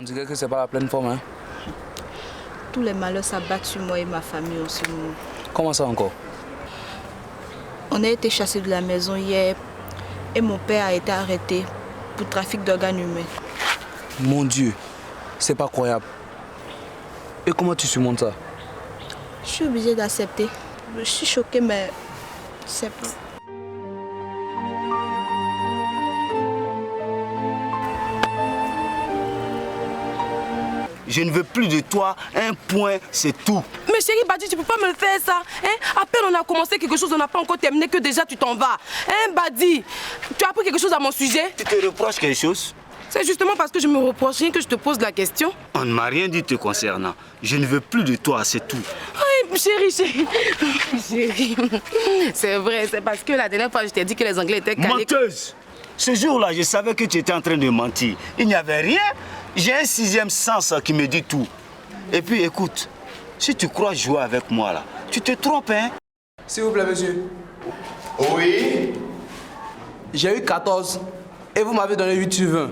On dirait que c'est pas la pleine forme, hein? Tous les malheurs s'abattent sur moi et ma famille en ce moment. Comment ça encore? On a été chassés de la maison hier et mon père a été arrêté pour trafic d'organes humains. Mon Dieu, c'est pas croyable. Et comment tu surmontes ça? Je suis obligée d'accepter. Je suis choquée, mais c'est pas. Je ne veux plus de toi, un point, c'est tout. Mais chérie Badi, tu peux pas me le faire ça, hein? À peine on a commencé quelque chose, on n'a pas encore terminé que déjà tu t'en vas. Hein Badi? Tu as appris quelque chose à mon sujet? Tu te reproches quelque chose? C'est justement parce que je me reproche rien que je te pose la question. On ne m'a rien dit te concernant. Je ne veux plus de toi, c'est tout. Oui, chérie. Chérie. C'est vrai, c'est parce que la dernière fois je t'ai dit que les Anglais étaient calés. Menteuse! Ce jour-là, je savais que tu étais en train de mentir. Il n'y avait rien. J'ai un sixième sens qui me dit tout. Et puis écoute, si tu crois jouer avec moi là, tu te trompes, hein? S'il vous plaît, monsieur. Oui. J'ai eu 14 et vous m'avez donné 8 sur 20.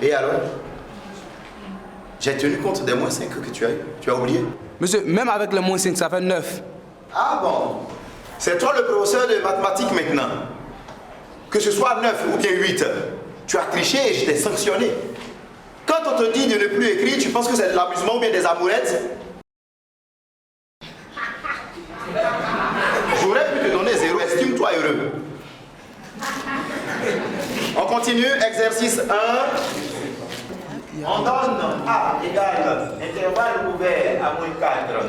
Et alors? J'ai tenu compte des moins 5 que tu as eu. Tu as oublié? Monsieur, même avec le moins 5, ça fait 9. Ah bon? C'est toi le professeur de mathématiques maintenant. Que ce soit 9 ou bien 8, tu as triché et je t'ai sanctionné. Quand on te dit de ne plus écrire, tu penses que c'est de l'amusement ou bien des amourettes? J'aurais pu te donner 0, estime-toi heureux. On continue, exercice 1. On donne A égale intervalle ouvert à moins 4.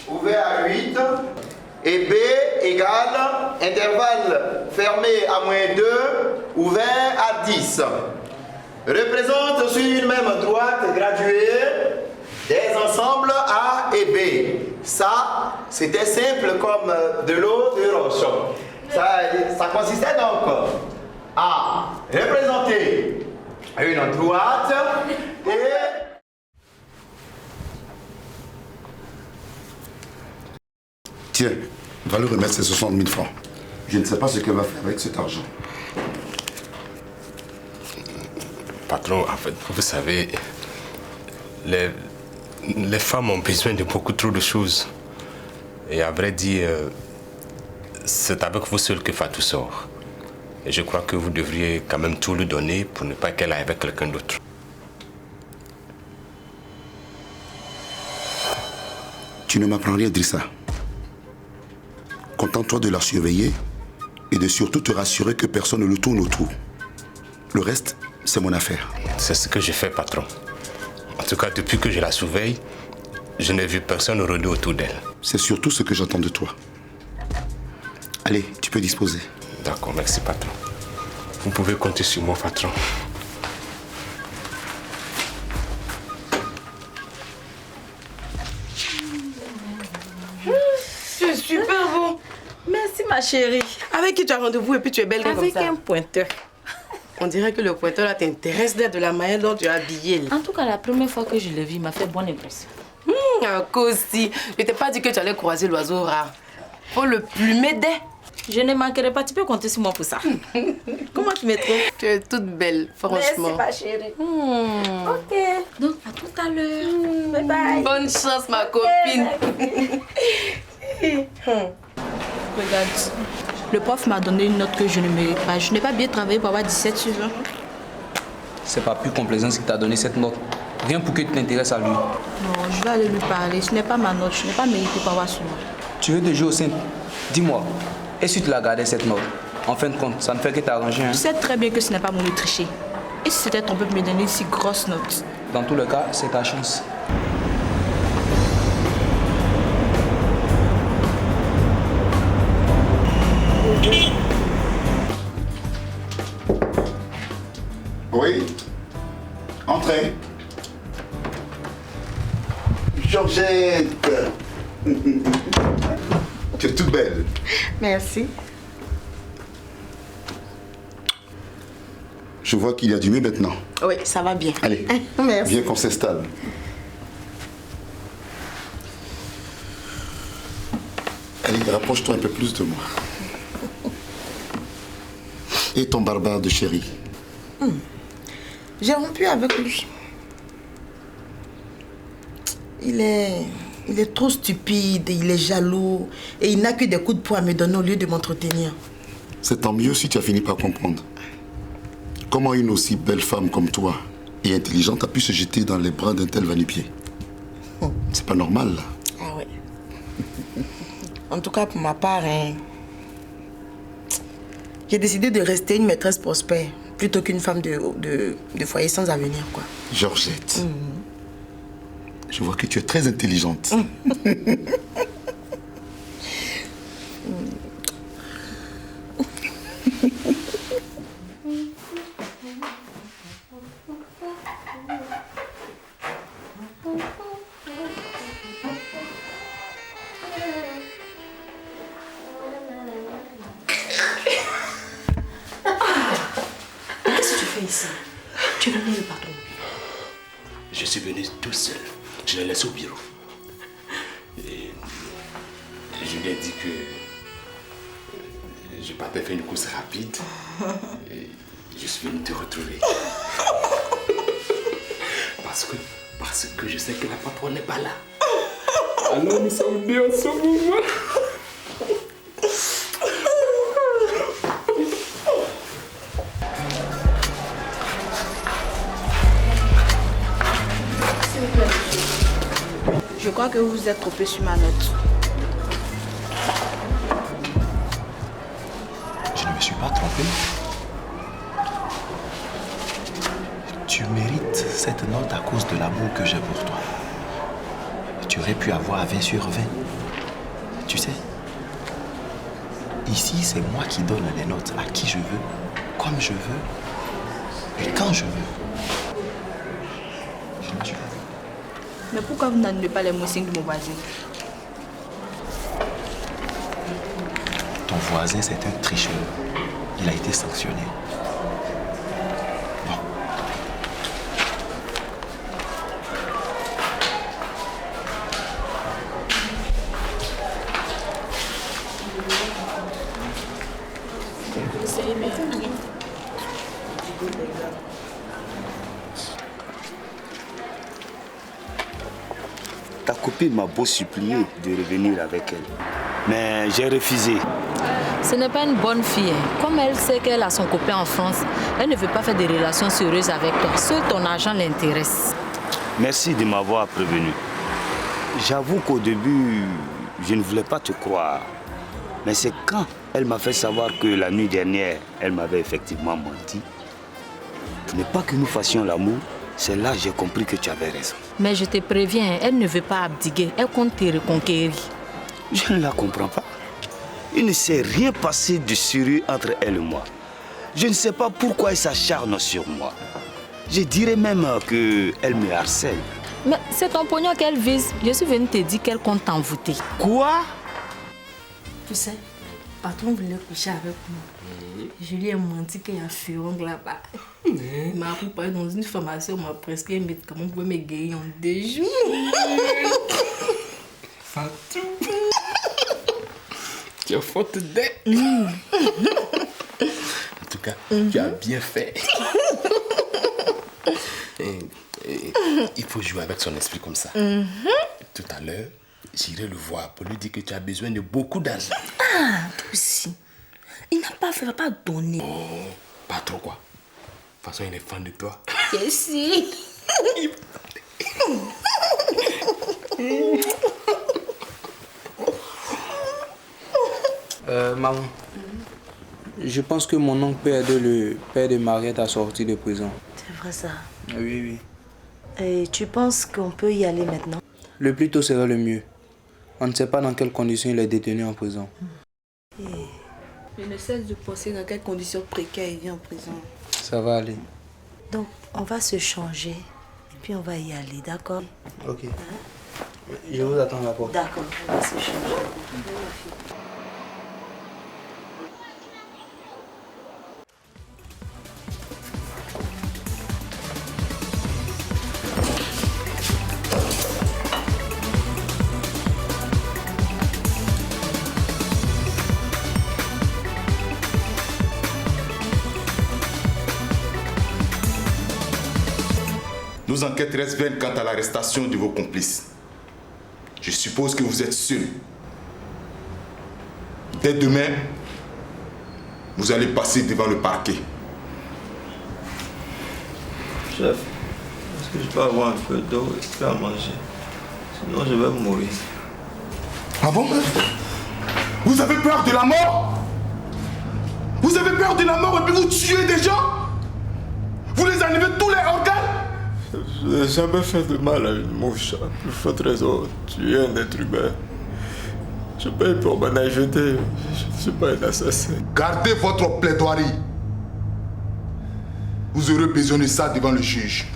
Ouvert à 8. Et B égale intervalle fermé à moins 2, ouvert à 10. Représente sur une même droite graduée des ensembles A et B. Ça, c'était simple comme de l'eau de roche. Ça consistait donc à représenter une droite et... Tiens, va lui remettre ses 60 000 francs. Je ne sais pas ce qu'elle va faire avec cet argent. Patron, en fait, vous savez, les femmes ont besoin de beaucoup trop de choses. Et à vrai dire, c'est avec vous seul que Fatou sort. Et je crois que vous devriez quand même tout lui donner pour ne pas qu'elle aille avec quelqu'un d'autre. Tu ne m'apprends rien, Drissa. Contente-toi de la surveiller et de surtout te rassurer que personne ne le tourne autour. Le reste, c'est mon affaire. C'est ce que je fais, patron. En tout cas, depuis que je la surveille, je n'ai vu personne rôder autour d'elle. C'est surtout ce que j'attends de toi. Allez, tu peux disposer. D'accord, merci, patron. Vous pouvez compter sur moi, patron. C'est super beau. Merci ma chérie. Avec qui tu as rendez-vous et puis tu es belle comme ça? Avec un pointeur. On dirait que le pointeur là t'intéresse d'être de la manière dont tu es habillée. En tout cas, la première fois que je l'ai vu, il m'a fait bonne impression. Aussi, je t'ai pas dit que tu allais croiser l'oiseau rare. Faut le plumer dès. Je ne manquerai pas, tu peux compter sur moi pour ça. Comment tu me trouves? Tu es toute belle, franchement. Merci ma chérie. Ok, donc à tout à l'heure. Bye bye. Bonne chance ma copine. Regarde, le prof m'a donné une note que je ne mérite pas. Je n'ai pas bien travaillé pour avoir 17 sur 20. C'est pas plus complaisance qui t'a donné cette note. Rien pour que tu t'intéresses à lui. Non, je vais aller lui parler. Ce n'est pas ma note. Je n'ai pas mérité pour avoir ce nom. Tu veux te jouer au simple? Dis-moi, est-ce que tu l'as gardé cette note? En fin de compte, ça ne fait que t'arranger, hein? Tu sais très bien que ce n'est pas mon de tricher. Et si c'était ton peuple me donner une si grosse note? Dans tous les cas, c'est ta chance. Oui. Entrez. Georgette. Tu es toute belle. Merci. Je vois qu'il y a du mieux maintenant. Oui, ça va bien. Allez, Merci. viens qu'on s'installe. Allez, rapproche-toi un peu plus de moi. Et ton barbare de chéri. J'ai rompu avec lui. Il est trop stupide, il est jaloux et il n'a que des coups de poing à me donner au lieu de m'entretenir. C'est tant mieux si tu as fini par comprendre. Comment une aussi belle femme comme toi et intelligente a pu se jeter dans les bras d'un tel va-nu-pied? C'est pas normal, là. Ah ouais. En tout cas, pour ma part, hein, j'ai décidé de rester une maîtresse prospère plutôt qu'une femme de foyer sans avenir, quoi. Georgette, je vois que tu es très intelligente. Qu'est-ce que tu fais ici? Tu es le patron. Je suis venu tout seul. Je l'ai laissé au bureau. Et je lui ai dit que je partais faire une course rapide. Et je suis venu te retrouver. Parce que je sais que la patronne n'est pas là. Alors nous sommes deux en ce moment. Je crois que vous vous êtes trompé sur ma note. Je ne me suis pas trompé. Tu mérites cette note à cause de l'amour que j'ai pour toi. Tu aurais pu avoir 20 sur 20. Tu sais, ici, c'est moi qui donne les notes à qui je veux, comme je veux et quand je veux. Je ne suis pas. Mais pourquoi vous n'annulez pas les mots-signes de mon voisin? Ton voisin, c'est un tricheur. Il a été sanctionné. Bon. Ta copine m'a beau supplier de revenir avec elle. Mais j'ai refusé. Ce n'est pas une bonne fille. Comme elle sait qu'elle a son copain en France, elle ne veut pas faire des relations sérieuses avec toi. Seul ton argent l'intéresse. Merci de m'avoir prévenu. J'avoue qu'au début, je ne voulais pas te croire. Mais c'est quand elle m'a fait savoir que la nuit dernière, elle m'avait effectivement menti. Ce n'est pas que nous fassions l'amour, c'est là que j'ai compris que tu avais raison. Mais je te préviens, elle ne veut pas abdiquer. Elle compte te reconquérir. Je ne la comprends pas. Il ne s'est rien passé de sérieux entre elle et moi. Je ne sais pas pourquoi elle s'acharne sur moi. Je dirais même qu'elle me harcèle. Mais c'est ton pognon qu'elle vise. Je suis venue te dire qu'elle compte t'envoûter. Quoi? Tu sais, le patron voulait coucher avec moi. Je lui ai menti qu'il y a un furon là-bas. Il m'a accompagné dans une pharmacie, on m'a prescrit un médicament pour me guérir en 2 jours. Fatou. Tu as faute d'être. En tout cas, tu as bien fait. Il faut jouer avec son esprit comme ça. Tout à l'heure, j'irai le voir pour lui dire que tu as besoin de beaucoup d'argent. Ah, toi aussi. Il n'a pas fait, il va pas donner. Oh, pas trop quoi. De toute façon, il est fan de toi. Que si. Maman, je pense que mon oncle peut aider le père de Mariette à sortir de prison. C'est vrai ça. Oui, oui. Et tu penses qu'on peut y aller maintenant? Le plus tôt serait le mieux. On ne sait pas dans quelles conditions il est détenu en prison. Je ne cesse de penser dans quelles conditions précaires il vit en prison. Ça va aller. Donc, on va se changer et puis on va y aller, d'accord? Ok. Je vous attends à la porte. D'accord, on va se changer. vos enquêtes restent vaines quant à l'arrestation de vos complices. Je suppose que vous êtes seul. Dès demain, vous allez passer devant le parquet. Chef, est-ce que je peux avoir un peu d'eau et à manger? Sinon, je vais mourir. Ah bon? Vous avez peur de la mort? Vous avez peur de la mort et puis vous tuez des gens? Vous les enlevez tous les organes? Je n'ai jamais fait de mal à une mouche. Plus fort trésor, tu es un être humain. Je paye pour ma naïveté. Je ne suis pas un assassin. Gardez votre plaidoirie. Vous aurez besoin de ça devant le juge.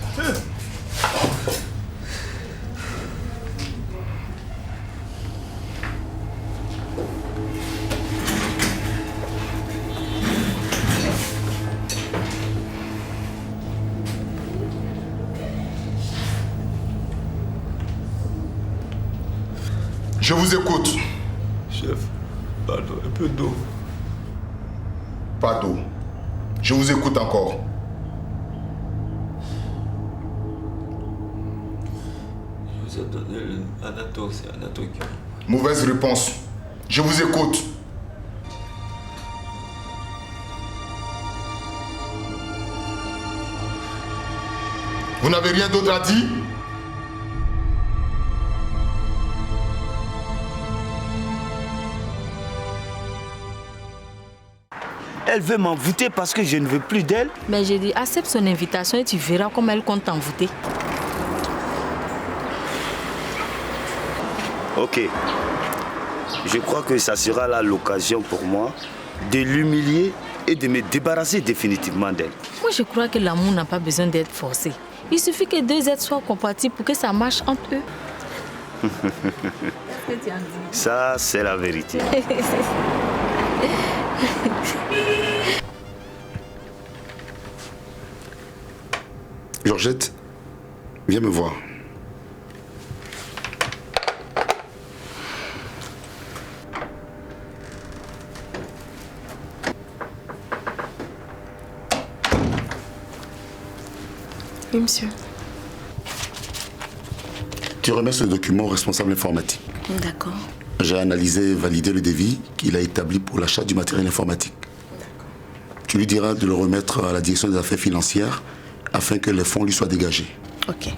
Je vous écoute. Chef, pardon, un peu d'eau. Pas d'eau. Je vous écoute encore. Je vous ai donné l'anato, c'est anatokium. Mauvaise réponse. Je vous écoute. Vous n'avez rien d'autre à dire? Elle veut m'envoûter parce que je ne veux plus d'elle. Mais j'ai dit, accepte son invitation et tu verras comment elle compte t'envoûter. Ok. Je crois que ça sera là l'occasion pour moi de l'humilier et de me débarrasser définitivement d'elle. Moi, je crois que l'amour n'a pas besoin d'être forcé. Il suffit que deux êtres soient compatibles pour que ça marche entre eux. Ça, c'est la vérité. Georgette, viens me voir. Oui, monsieur. Tu remets ce document au responsable informatique. D'accord. J'ai analysé et validé le devis qu'il a établi pour l'achat du matériel informatique. Tu lui diras de le remettre à la direction des affaires financières afin que les fonds lui soient dégagés. Ok.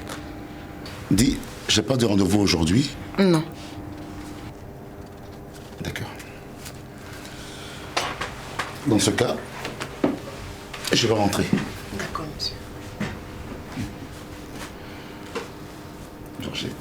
Dis, j'ai pas de rendez-vous aujourd'hui. Non. D'accord. Dans ce cas, je vais rentrer. D'accord, monsieur. Georgette.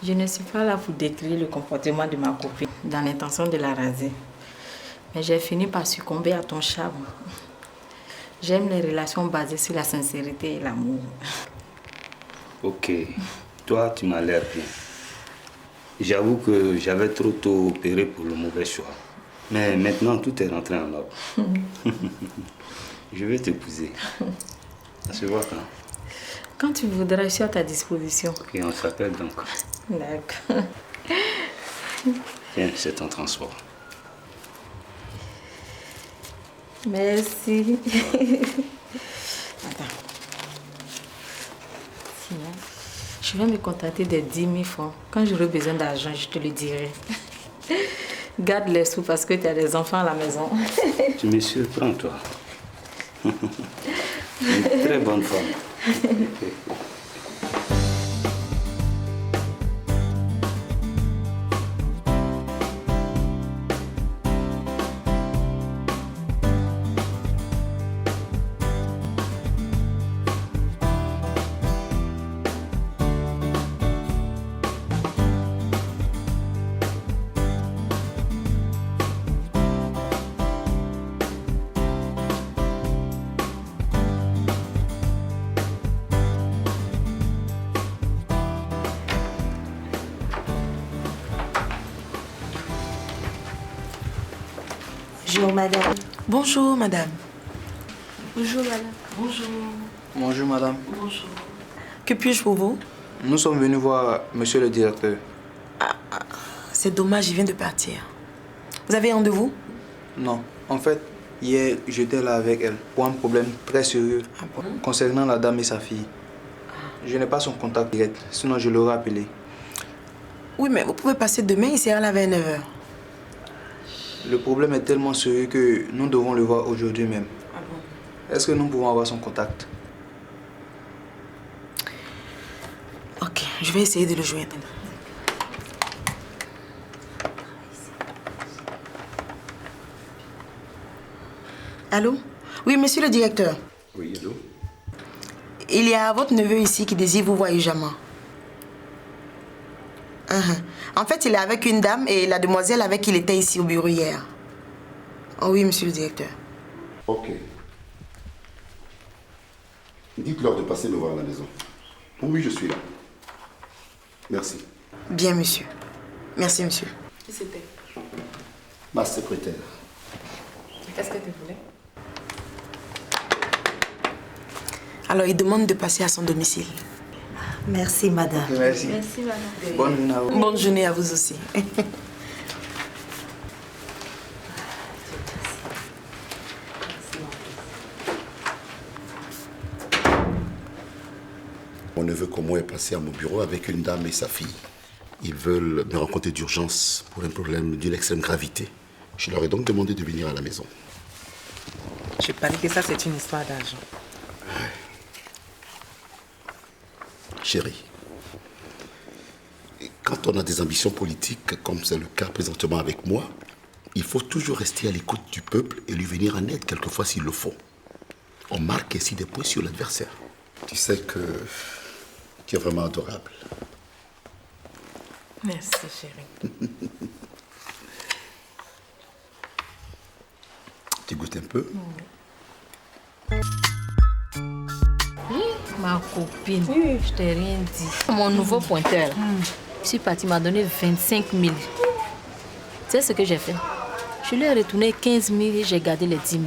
Je ne suis pas là pour décrire le comportement de ma copine dans l'intention de la raser. Mais j'ai fini par succomber à ton charme. J'aime les relations basées sur la sincérité et l'amour. Ok. Toi, tu m'as l'air bien. J'avoue que j'avais trop tôt opéré pour le mauvais choix. Mais maintenant, tout est rentré en ordre. Je vais t'épouser. Ça se voit quand? Quand tu voudras, je suis à ta disposition. Ok, on s'appelle donc. D'accord. Tiens, c'est ton transport. Merci. Attends. Sinon, je vais me contenter des 10 000 francs. Quand j'aurai besoin d'argent, je te le dirai. Garde les sous parce que tu as des enfants à la maison. Tu me surprends, toi. Une très bonne femme. Bonjour, madame. Bonjour, madame. Bonjour, madame. Bonjour. Bonjour, madame. Bonjour. Que puis-je pour vous? Nous sommes venus voir monsieur le directeur. C'est dommage, il vient de partir. Vous avez rendez-vous? Non. En fait, hier, j'étais là avec elle pour un problème très sérieux concernant la dame et sa fille. Je n'ai pas son contact direct, sinon je l'aurais appelé. Oui, mais vous pouvez passer demain, il sera là vers 9h. Le problème est tellement sérieux que nous devons le voir aujourd'hui même. Est-ce que nous pouvons avoir son contact? Ok, je vais essayer de le joindre. Allô? Oui, monsieur le directeur. Oui, allô? Il y a votre neveu ici qui désire vous voir urgemment. En fait, il est avec une dame et la demoiselle avec qui il était ici au bureau hier. Oh oui, monsieur le directeur. Ok. Dites-leur de passer me voir à la maison. Oui, je suis là. Merci. Bien, monsieur. Merci, monsieur. Qui c'était? Ma secrétaire. Qu'est-ce que tu voulais? Alors, il demande de passer à son domicile. Merci, madame. Merci. Merci, madame. Bonne journée à vous. Bonne journée à vous aussi. Mon neveu comme moi est passé à mon bureau avec une dame et sa fille. Ils veulent me rencontrer d'urgence pour un problème d'une extrême gravité. Je leur ai donc demandé de venir à la maison. Je parie que ça, c'est une histoire d'argent. Chérie, quand on a des ambitions politiques, comme c'est le cas présentement avec moi, il faut toujours rester à l'écoute du peuple et lui venir en aide quelquefois s'il le faut. On marque ainsi des points sur l'adversaire. Tu sais que tu es vraiment adorable. Merci, chérie. Tu goûtes un peu? Ma copine, je t'ai rien dit. Mon nouveau pointeur, je suis partie, m'a donné 25 000. Tu sais ce que j'ai fait? Je lui ai retourné 15 000 et j'ai gardé les 10 000.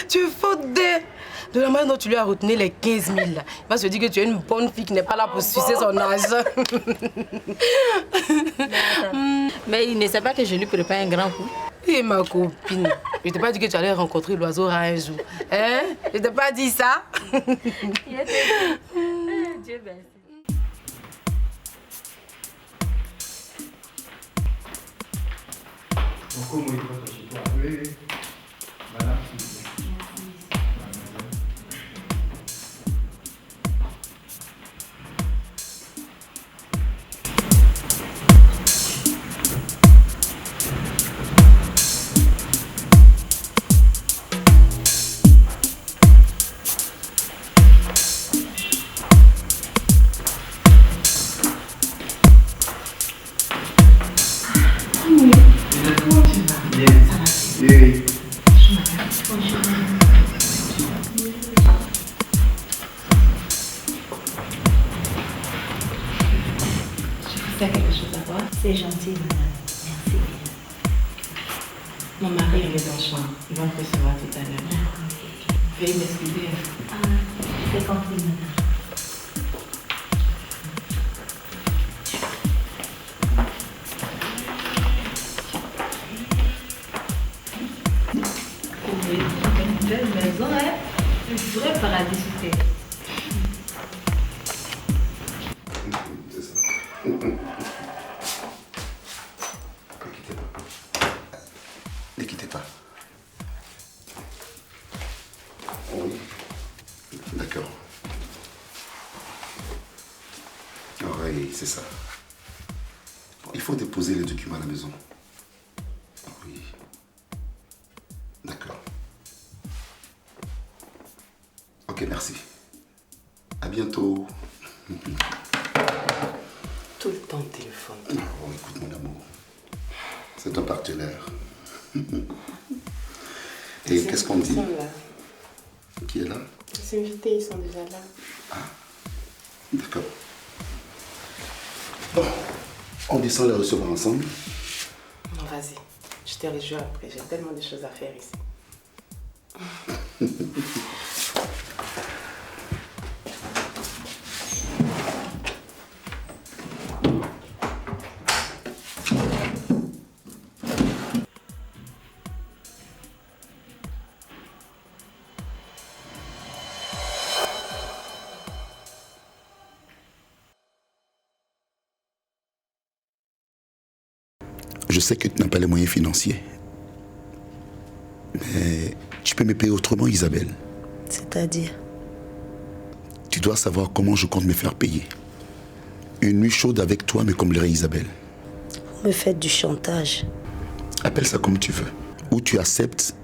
Tu es faute de la manière dont tu lui as retenu les 15 000. Il va se dire que tu es une bonne fille qui n'est pas là pour sucer son argent. Mais il ne sait pas que je lui prépare un grand coup. Et ma copine, je t'ai pas dit que tu allais rencontrer l'oiseau rare un jour. Hein? Je t'ai pas dit ça? Dieu merci. Oui. Madame, C'est gentil, madame. Merci. Mon mari est dans le champ. Il va me recevoir tout à l'heure. Veuillez m'excuser. C'est compris, madame. Une belle maison, hein? Un vrai paradis sur terre. Ne quittez pas. Oui. D'accord. Oui, c'est ça. Il faut déposer les documents à la maison. Oui. D'accord. Ok, merci. À bientôt. Tout le temps au téléphone. Oh, écoute mon amour. C'est un partenaire. Et qu'est-ce qu'on dit? Ils sont là. Qui est là? Les invités, ils sont déjà là. D'accord. Bon, on descend les recevoir ensemble. Non, vas-y. Je te rejoins après, j'ai tellement de choses à faire ici. Je sais que tu n'as pas les moyens financiers. Mais tu peux me payer autrement, Isabelle. C'est-à-dire? Tu dois savoir comment je compte me faire payer. Une nuit chaude avec toi me comblerait, Isabelle. Vous me faites du chantage. Appelle ça comme tu veux. Ou tu acceptes,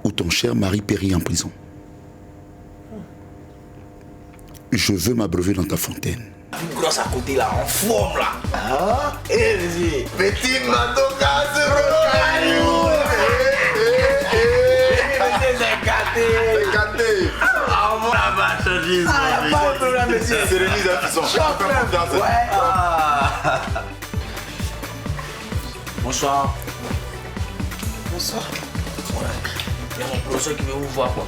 ou ton cher mari périt en prison. Je veux m'abreuver dans ta fontaine. Une grosse à côté là, en forme là. Hein? Eh, vas-y. Petit matoka, c'est caillou. C'est gâté. C'est gâté. Ah, moi, la marchandise. Ah, pas de problème, monsieur. C'est les mises à fisson. Ouais. Bonsoir. Bonsoir. Il y a mon professeur qui veut vous voir quoi.